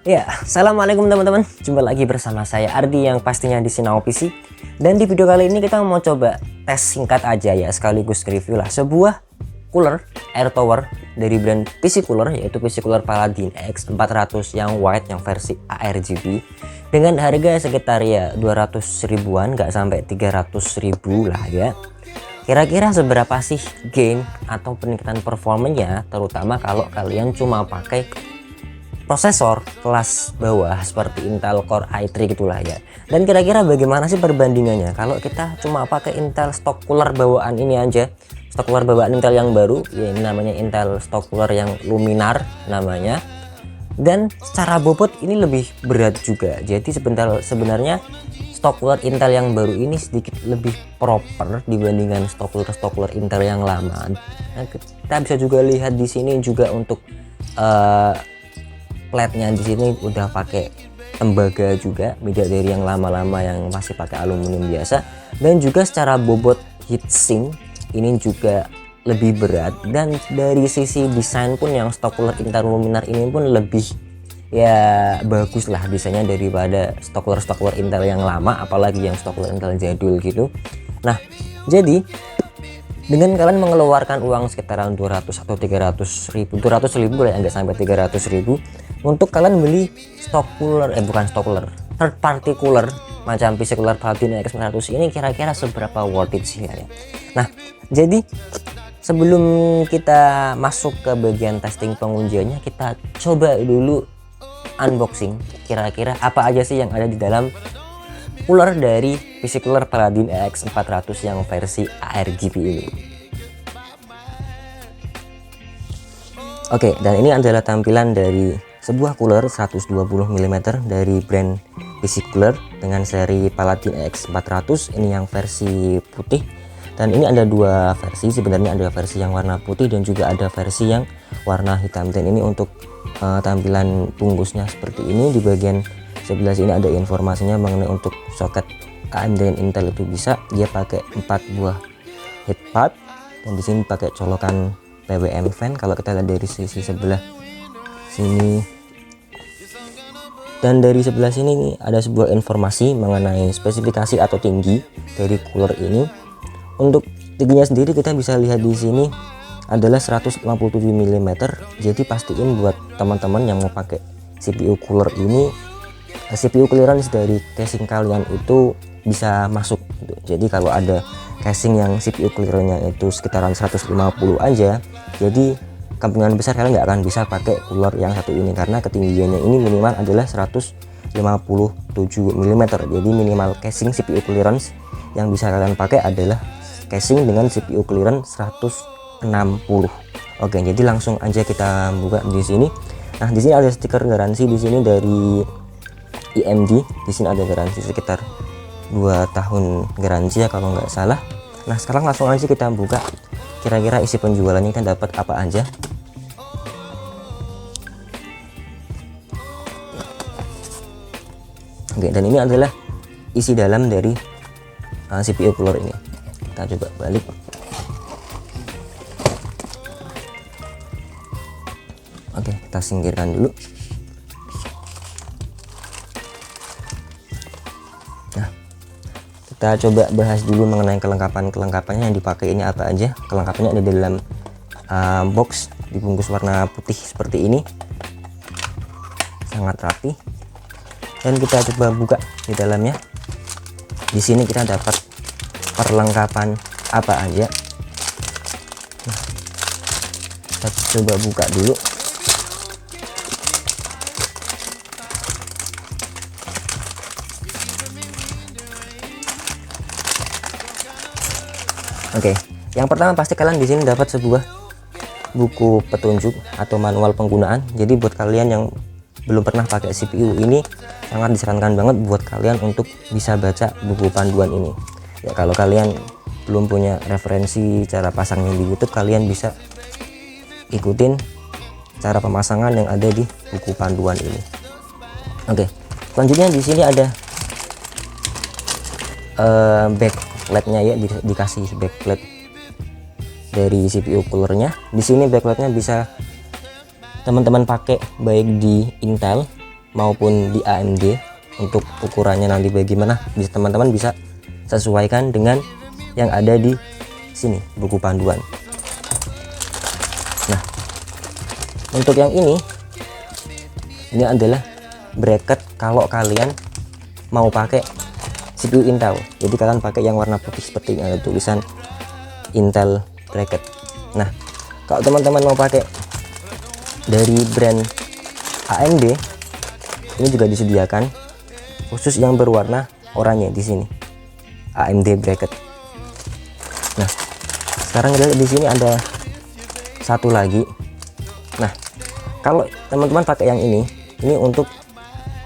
Ya, assalamualaikum teman-teman. Jumpa lagi bersama saya Ardi yang pastinya di Sinau PC. Dan di video kali ini kita mau coba tes singkat aja ya, sekaligus review lah sebuah cooler air tower dari brand PC Cooler, yaitu PC Cooler Paladin X400 yang white, yang versi ARGB, dengan harga sekitar ya 200 ribuan, nggak sampai 300 ribu lah ya. Kira-kira seberapa sih gain atau peningkatan performanya, terutama kalau kalian cuma pakai prosesor kelas bawah seperti Intel Core i3 gitulah ya. Dan kira-kira bagaimana sih perbandingannya kalau kita cuma pakai Intel stock cooler bawaan ini aja, stock cooler bawaan Intel yang baru ya, ini namanya Intel stock cooler yang Luminar namanya. Dan secara bobot ini lebih berat juga. Jadi sebenarnya stock cooler Intel yang baru ini sedikit lebih proper dibandingkan stock cooler Intel yang lama. Nah, kita bisa juga lihat di sini juga untuk platnya di sini udah pakai tembaga juga, beda dari yang lama-lama yang masih pakai aluminium biasa. Dan juga secara bobot heatsink ini juga lebih berat, dan dari sisi desain pun yang stock cooler Intel Luminar ini pun lebih ya bagus lah desainnya daripada stock cooler Intel yang lama, apalagi yang stock cooler Intel jadul gitu. Nah, jadi dengan kalian mengeluarkan uang sekitaran 200 atau 300 ribu, 200 ribu lah, nggak sampai 300 ribu, untuk kalian beli stock cooler, bukan stock cooler, third party cooler macam PC Cooler Paladin X400 ini, kira-kira seberapa worth it sih ya. Nah, jadi sebelum kita masuk ke bagian testing pengujiannya, kita coba dulu unboxing kira-kira apa aja sih yang ada di dalam cooler dari PC Cooler Paladin X400 yang versi ARGB ini. Oke, dan ini adalah tampilan dari sebuah cooler 120 mm dari brand PC Cooler dengan seri Paladin X400. Ini yang versi putih, dan ini ada dua versi sebenarnya, ada versi yang warna putih dan juga ada versi yang warna hitam. Dan ini untuk tampilan bungkusnya seperti ini. Di bagian sebelah sini ada informasinya mengenai untuk soket AMD dan Intel itu bisa, dia pakai 4 buah headpad, dan di sini pakai colokan PWM fan kalau kita lihat dari sisi sebelah sini. Dan dari sebelah sini nih ada sebuah informasi mengenai spesifikasi atau tinggi dari cooler ini. Untuk tingginya sendiri kita bisa lihat di sini adalah 157 mm. Jadi pastiin buat teman-teman yang mau pakai CPU cooler ini, CPU clearance dari casing kalian itu bisa masuk gitu. Jadi kalau ada casing yang CPU clearance-nya itu sekitaran 150 aja, jadi kemungkinan besar kalian nggak akan bisa pakai cooler yang satu ini, karena ketinggiannya ini minimal adalah 157 mm. Jadi minimal casing CPU clearance yang bisa kalian pakai adalah casing dengan CPU clearance 160. Oke, jadi langsung aja kita buka di sini. Nah, di sini ada stiker garansi di sini dari IMD. Di sini ada garansi sekitar 2 tahun garansi ya kalau nggak salah. Nah, sekarang langsung aja kita buka kira-kira isi penjualannya kita dapat apa aja. Oke, dan ini adalah isi dalam dari CPU cooler ini. Kita coba balik. Oke, kita singkirkan dulu. Nah, kita coba bahas dulu mengenai kelengkapannya yang dipakai ini apa aja. Kelengkapannya ada di dalam box, dibungkus warna putih seperti ini, sangat rapi. Dan kita coba buka di dalamnya. Di sini kita dapat perlengkapan apa aja. Nah, kita coba buka dulu. Oke, yang pertama pasti kalian di sini dapat sebuah buku petunjuk atau manual penggunaan. Jadi buat kalian yang belum pernah pakai CPU ini, sangat disarankan banget buat kalian untuk bisa baca buku panduan ini. Ya, kalau kalian belum punya referensi cara pasangnya di YouTube, kalian bisa ikutin cara pemasangan yang ada di buku panduan ini. Oke, selanjutnya di sini ada backlightnya ya, dikasih backlight dari CPU coolernya. Di sini backlightnya bisa teman-teman pakai baik di Intel maupun di AMD. Untuk ukurannya nanti bagaimana teman-teman bisa sesuaikan dengan yang ada di sini buku panduan. Nah, untuk yang ini adalah bracket kalau kalian mau pakai CPU Intel. Jadi kalian pakai yang warna putih seperti ini, ada tulisan Intel bracket. Nah, kalau teman-teman mau pakai dari brand AMD, ini juga disediakan khusus yang berwarna oranye di sini, AMD bracket. Nah, sekarang kita lihat di sini ada satu lagi. Nah, kalau teman-teman pakai yang ini untuk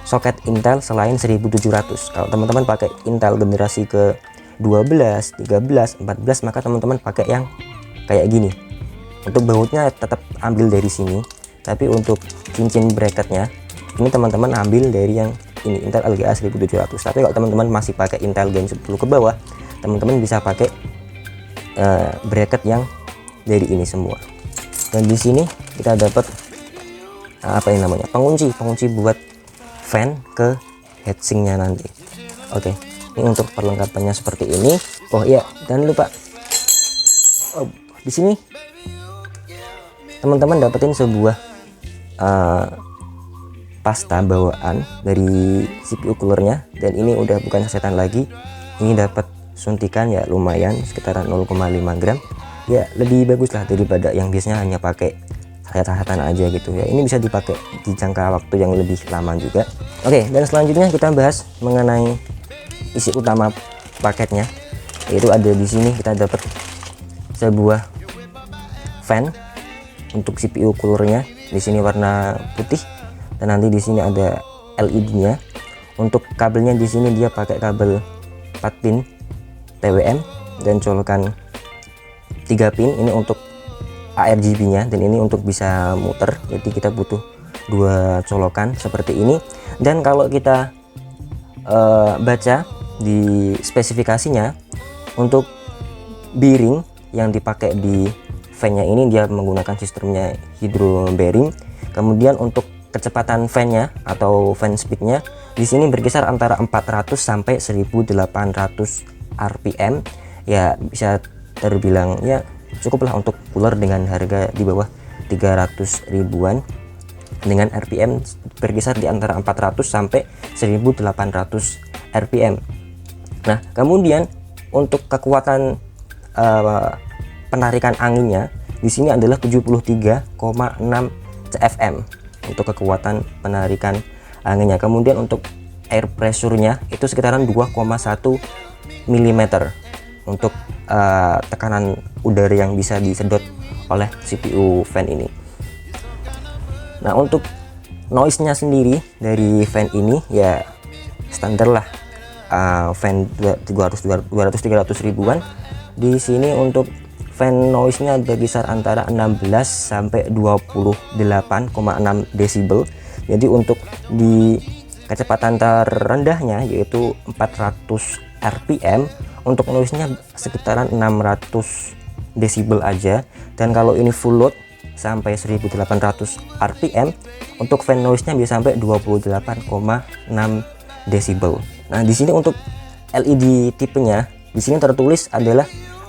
soket Intel selain 1700. Kalau teman-teman pakai Intel generasi ke 12, 13, 14, maka teman-teman pakai yang kayak gini. Untuk bautnya tetap ambil dari sini, tapi untuk cincin bracketnya ini teman-teman ambil dari yang ini, Intel LGA 1700. Tapi kalau teman-teman masih pakai Intel Gen 10 ke bawah, teman-teman bisa pakai bracket yang dari ini semua. Dan di sini kita dapat apa yang namanya pengunci buat fan ke heatsinknya nanti. Oke, ini untuk perlengkapannya seperti ini. Oh iya, dan lupa di sini teman-teman dapetin sebuah pasta bawaan dari CPU coolernya, dan ini udah bukan sasetan lagi. Ini dapat suntikan ya lumayan sekitaran 0,5 gram. Ya lebih bagus lah daripada yang biasanya hanya pakai sasetan aja gitu ya. Ini bisa dipakai di jangka waktu yang lebih lama juga. Oke, dan selanjutnya kita bahas mengenai isi utama paketnya, yaitu ada di sini kita dapat sebuah fan untuk CPU coolernya. Di sini warna putih, dan nanti di sini ada LED-nya. Untuk kabelnya di sini dia pakai kabel 4 pin TWM dan colokan 3 pin. Ini untuk ARGB-nya, dan ini untuk bisa muter. Jadi kita butuh 2 colokan seperti ini. Dan kalau kita baca di spesifikasinya, untuk bearing yang dipakai di fan-nya ini dia menggunakan sistemnya hydro bearing. Kemudian untuk kecepatan fan-nya atau fan speed-nya di sini berkisar antara 400 sampai 1800 RPM. Ya bisa terbilang ya cukuplah untuk cooler dengan harga di bawah 300 ribuan dengan RPM berkisar di antara 400 sampai 1800 RPM. Nah, kemudian untuk kekuatan penarikan anginnya di sini adalah 73,6 CFM untuk kekuatan penarikan anginnya. Kemudian untuk air pressure-nya itu sekitaran 2,1 mm untuk tekanan udara yang bisa disedot oleh CPU fan ini. Nah, untuk noise-nya sendiri dari fan ini ya standar lah, fan 200-300 ribuan. Di sini untuk fan noise-nya berkisar antara 16 sampai 28,6 desibel. Jadi untuk di kecepatan terendahnya yaitu 400 RPM, untuk noise-nya sekitaran 600 desibel aja. Dan kalau ini full load sampai 1800 RPM, untuk fan noise-nya bisa sampai 28,6 desibel. Nah, di sini untuk LED tipenya di sini tertulis adalah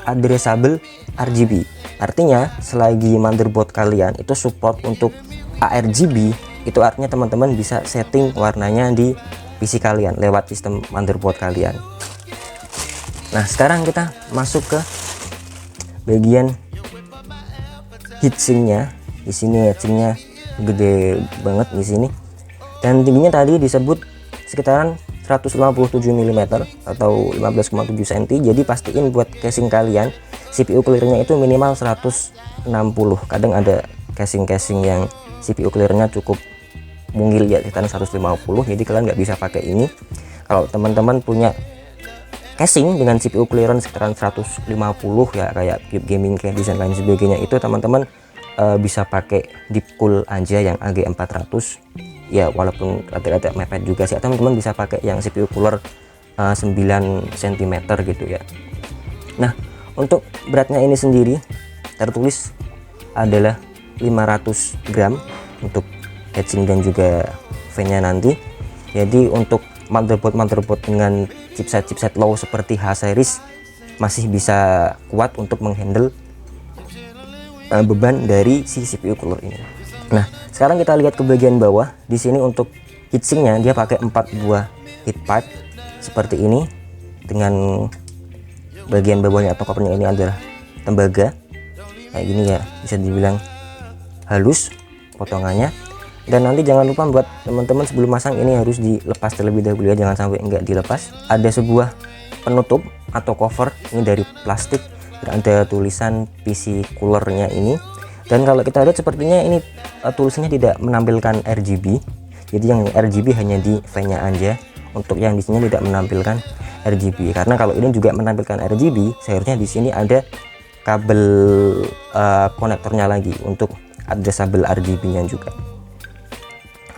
addressable RGB. Artinya selagi motherboard kalian itu support untuk ARGB, itu artinya teman-teman bisa setting warnanya di PC kalian lewat sistem motherboard kalian. Nah, sekarang kita masuk ke bagian heatsinknya. Di sini heatsinknya gede banget di sini, dan tingginya tadi disebut sekitaran 157 mm atau 15,7 cm. Jadi pastiin buat casing kalian CPU clearnya itu minimal 160. Kadang ada casing-casing yang CPU clearnya cukup mungil ya, sekitar 150. Jadi kalian nggak bisa pakai ini. Kalau teman-teman punya casing dengan CPU clearance sekitaran 150 ya, kayak Cube Gaming, Caddy dan lain sebagainya, itu teman-teman bisa pakai deep cool aja yang AG400 ya, walaupun rada-rada mepet juga sih. Teman-teman bisa pakai yang CPU cooler 9 cm gitu ya. Nah, untuk beratnya ini sendiri tertulis adalah 500 gram untuk heatsink dan juga fan-nya nanti. Jadi untuk motherboard dengan chipset low seperti H series masih bisa kuat untuk menghandle beban dari si CPU cooler ini. Nah, sekarang kita lihat ke bagian bawah. Di sini untuk heatsinknya dia pakai 4 buah heat pipe seperti ini, dengan bagian bawahnya atau covernya ini adalah tembaga kayak gini ya, bisa dibilang halus potongannya. Dan nanti jangan lupa buat teman-teman sebelum masang ini harus dilepas terlebih dahulu ya, jangan sampai enggak dilepas. Ada sebuah penutup atau cover ini dari plastik dan ada tulisan PC coolernya ini. Dan kalau kita lihat sepertinya ini tulisannya tidak menampilkan RGB, jadi yang RGB hanya di fan-nya aja. Untuk yang di sini tidak menampilkan RGB, karena kalau ini juga menampilkan RGB seharusnya di sini ada kabel konektornya lagi untuk adjustable RGB-nya juga.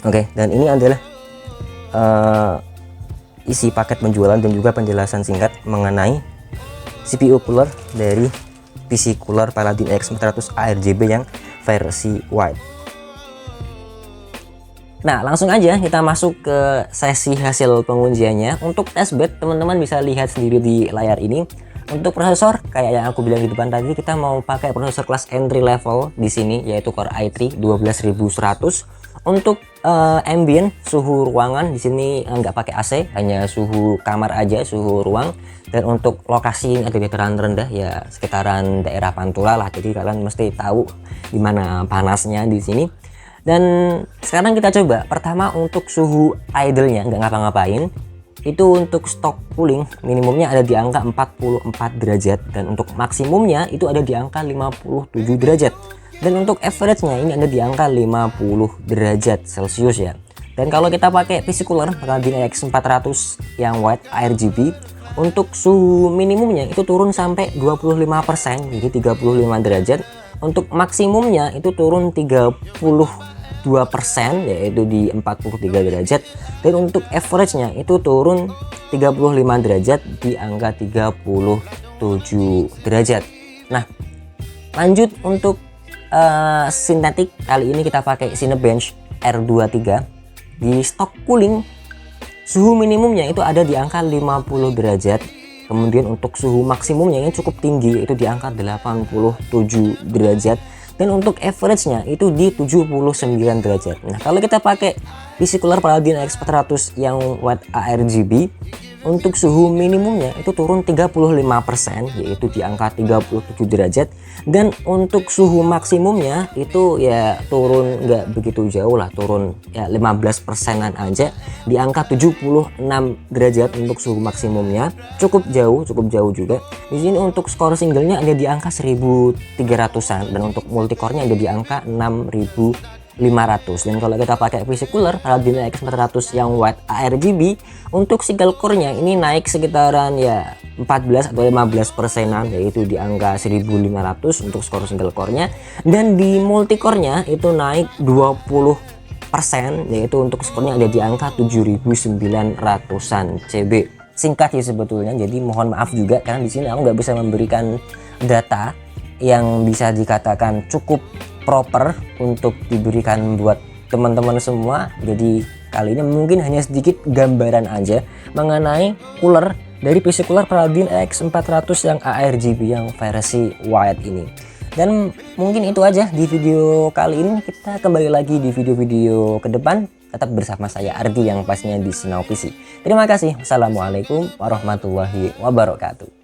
Oke, dan ini adalah isi paket penjualan dan juga penjelasan singkat mengenai CPU cooler dari PC cooler Paladin X400 ARGB yang versi white. Nah, langsung aja kita masuk ke sesi hasil pengujiannya. Untuk testbed teman-teman bisa lihat sendiri di layar ini. Untuk prosesor kayak yang aku bilang di depan tadi, kita mau pakai prosesor kelas entry level di sini yaitu Core i3 12100. Untuk ambient suhu ruangan di sini nggak pakai AC, hanya suhu kamar aja, suhu ruang. Dan untuk lokasi ada di dataran rendah ya, sekitaran daerah Pantura lah, jadi kalian mesti tahu gimana panasnya di sini. Dan sekarang kita coba pertama untuk suhu idle-nya, nggak ngapa-ngapain. Itu untuk stock cooling minimumnya ada di angka 44 derajat, dan untuk maksimumnya itu ada di angka 57 derajat. Dan untuk average-nya ini ada di angka 50 derajat Celcius ya. Dan kalau kita pakai PC cooler Paladin X400 yang white RGB, untuk suhu minimumnya itu turun sampai 25%, jadi 35 derajat. Untuk maksimumnya itu turun 32%, yaitu di 43 derajat. Dan untuk average-nya itu turun 35 derajat di angka 37 derajat. Nah, lanjut untuk sintetik, kali ini kita pakai Cinebench R23. Di stock cooling suhu minimumnya itu ada di angka 50 derajat. Kemudian untuk suhu maksimumnya ini cukup tinggi, itu di angka 87 derajat. Dan untuk average-nya itu di 79 derajat. Nah, kalau kita pakai PC cooler Paladin X400 yang white ARGB, untuk suhu minimumnya itu turun 35%, yaitu di angka 37 derajat. Dan untuk suhu maksimumnya itu ya turun nggak begitu jauh lah, turun ya 15%-an aja, di angka 76 derajat untuk suhu maksimumnya. Cukup jauh juga. Di sini untuk skor singlenya ada di angka 1300-an, dan untuk multicore-nya ada di angka 6500. Dan kalau kita pakai PC cooler Paladin X400 yang white ARGB, untuk single core-nya ini naik sekitaran ya 14 atau 15%-an, yaitu di angka 1500 untuk skor single core-nya. Dan di multicore-nya itu naik 20%, yaitu untuk skornya ada di angka 7900-an CB. Singkat sih sebetulnya, jadi mohon maaf juga karena di sini aku nggak bisa memberikan data yang bisa dikatakan cukup proper untuk diberikan buat teman-teman semua. Jadi kali ini mungkin hanya sedikit gambaran aja mengenai cooler dari PC cooler Paladin X400 yang ARGB yang versi white ini. Dan mungkin itu aja di video kali ini. Kita kembali lagi di video-video ke depan, tetap bersama saya Ardi yang pastinya di Sinau PC. Terima kasih. Wassalamualaikum warahmatullahi wabarakatuh.